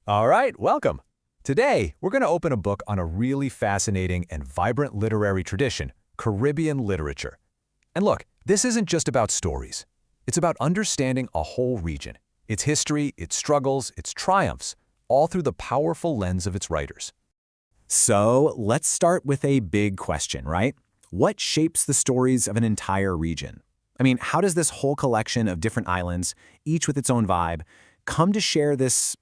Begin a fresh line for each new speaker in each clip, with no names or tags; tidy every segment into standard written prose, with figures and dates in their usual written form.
All right, welcome. Today, we're going to open a book on a really fascinating and vibrant literary tradition, Caribbean literature. And look, this isn't just about stories. It's about understanding a whole region, its history, its struggles, its triumphs, all through the powerful lens of its writers.
So let's start with a big question, right? What shapes the stories of an entire region? I mean, how does this whole collection of different islands, each with its own vibe, come to share this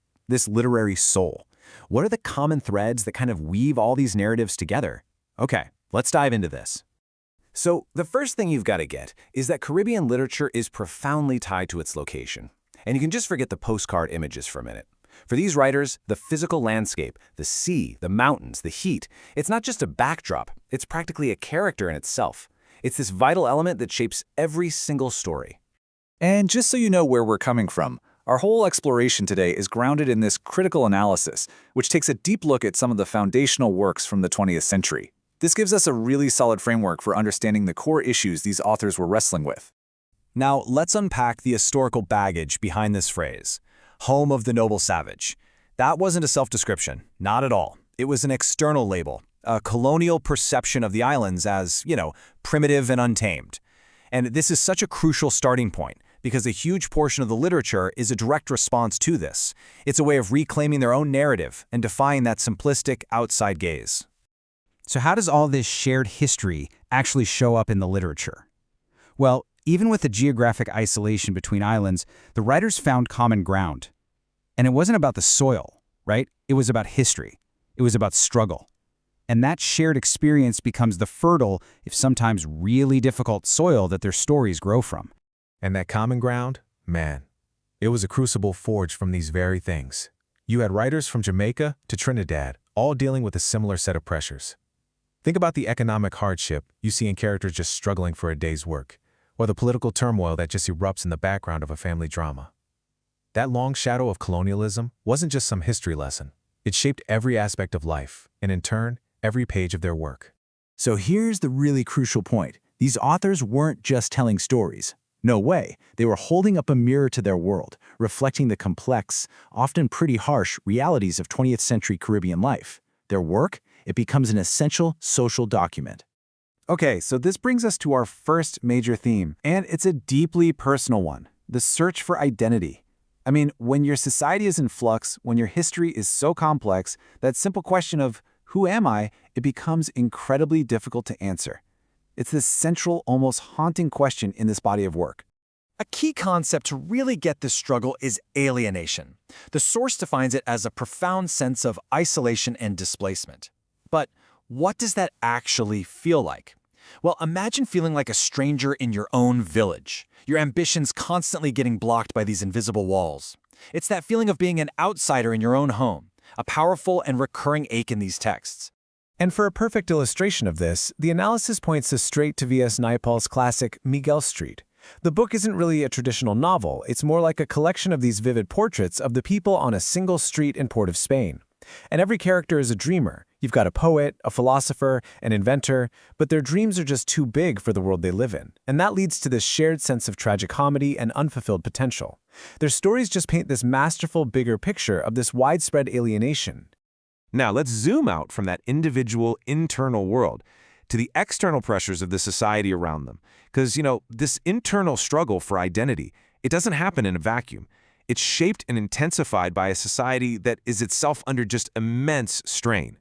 literary soul? What are the common threads that kind of weave all these narratives together? Okay, let's dive into this. So the first thing you've got to get is that Caribbean literature is profoundly tied to its location. And you can just forget the postcard images for a minute. For these writers, the physical landscape, the sea, the mountains, the heat, it's not just a backdrop, it's practically a character in itself. It's this vital element that shapes every single story.
And just so you know where we're coming from, our whole exploration today is grounded in this critical analysis, which takes a deep look at some of the foundational works from the 20th century. This gives us a really solid framework for understanding the core issues these authors were wrestling with.
Now, let's unpack the historical baggage behind this phrase, home of the noble savage. That wasn't a self-description, not at all. It was an external label, a colonial perception of the islands as, primitive and untamed. And this is such a crucial starting point, because a huge portion of the literature is a direct response to this. It's a way of reclaiming their own narrative and defying that simplistic outside gaze.
So how does all this shared history actually show up in the literature? Well, even with the geographic isolation between islands, the writers found common ground. And it wasn't about the soil, right? It was about history. It was about struggle. And that shared experience becomes the fertile, if sometimes really difficult soil that their stories grow from.
And that common ground? Man, it was a crucible forged from these very things. You had writers from Jamaica to Trinidad, all dealing with a similar set of pressures. Think about the economic hardship you see in characters just struggling for a day's work, or the political turmoil that just erupts in the background of a family drama. That long shadow of colonialism wasn't just some history lesson. It shaped every aspect of life, and in turn, every page of their work.
So here's the really crucial point. These authors weren't just telling stories. No way. They were holding up a mirror to their world, reflecting the complex, often pretty harsh, realities of 20th century Caribbean life. Their work, it becomes an essential social document.
Okay, so this brings us to our first major theme, and it's a deeply personal one, the search for identity. I mean, when your society is in flux, when your history is so complex, that simple question of, who am I, it becomes incredibly difficult to answer. It's this central, almost haunting question in this body of work.
A key concept to really get this struggle is alienation. The source defines it as a profound sense of isolation and displacement. But what does that actually feel like? Well, imagine feeling like a stranger in your own village, your ambitions constantly getting blocked by these invisible walls. It's that feeling of being an outsider in your own home, a powerful and recurring ache in these texts.
And for a perfect illustration of this, the analysis points us straight to V.S. Naipaul's classic Miguel Street. The book isn't really a traditional novel, it's more like a collection of these vivid portraits of the people on a single street in Port of Spain. And every character is a dreamer. You've got a poet, a philosopher, an inventor, but their dreams are just too big for the world they live in. And that leads to this shared sense of tragicomedy and unfulfilled potential. Their stories just paint this masterful, bigger picture of this widespread alienation.
Now, let's zoom out from that individual internal world to the external pressures of the society around them. Because, this internal struggle for identity, it doesn't happen in a vacuum. It's shaped and intensified by a society that is itself under just immense strain.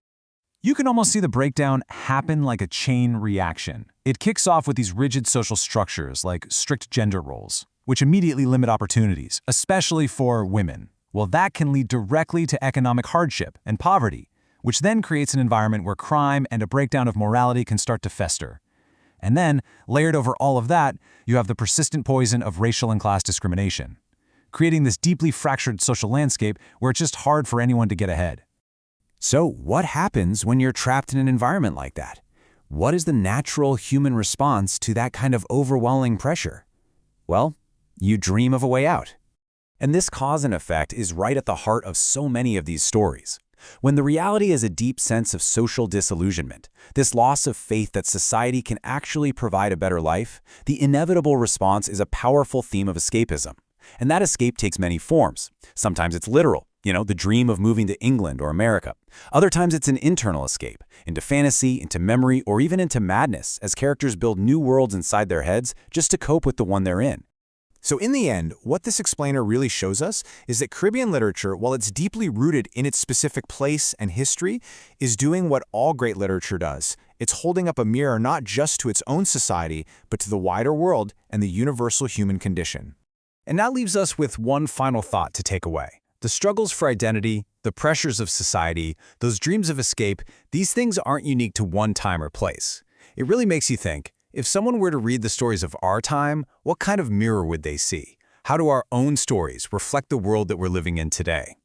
You can almost see the breakdown happen like a chain reaction. It kicks off with these rigid social structures like strict gender roles, which immediately limit opportunities, especially for women. Well, that can lead directly to economic hardship and poverty, which then creates an environment where crime and a breakdown of morality can start to fester. And then, layered over all of that, you have the persistent poison of racial and class discrimination, creating this deeply fractured social landscape where it's just hard for anyone to get ahead.
So what happens when you're trapped in an environment like that? What is the natural human response to that kind of overwhelming pressure? Well, you dream of a way out. And this cause and effect is right at the heart of so many of these stories. When the reality is a deep sense of social disillusionment, this loss of faith that society can actually provide a better life, the inevitable response is a powerful theme of escapism. And that escape takes many forms. Sometimes it's literal. The dream of moving to England or America. Other times it's an internal escape, into fantasy, into memory, or even into madness, as characters build new worlds inside their heads just to cope with the one they're in.
So in the end, what this explainer really shows us is that Caribbean literature, while it's deeply rooted in its specific place and history, is doing what all great literature does. It's holding up a mirror not just to its own society, but to the wider world and the universal human condition.
And that leaves us with one final thought to take away. The struggles for identity, the pressures of society, those dreams of escape, these things aren't unique to one time or place. It really makes you think, if someone were to read the stories of our time, what kind of mirror would they see? How do our own stories reflect the world that we're living in today?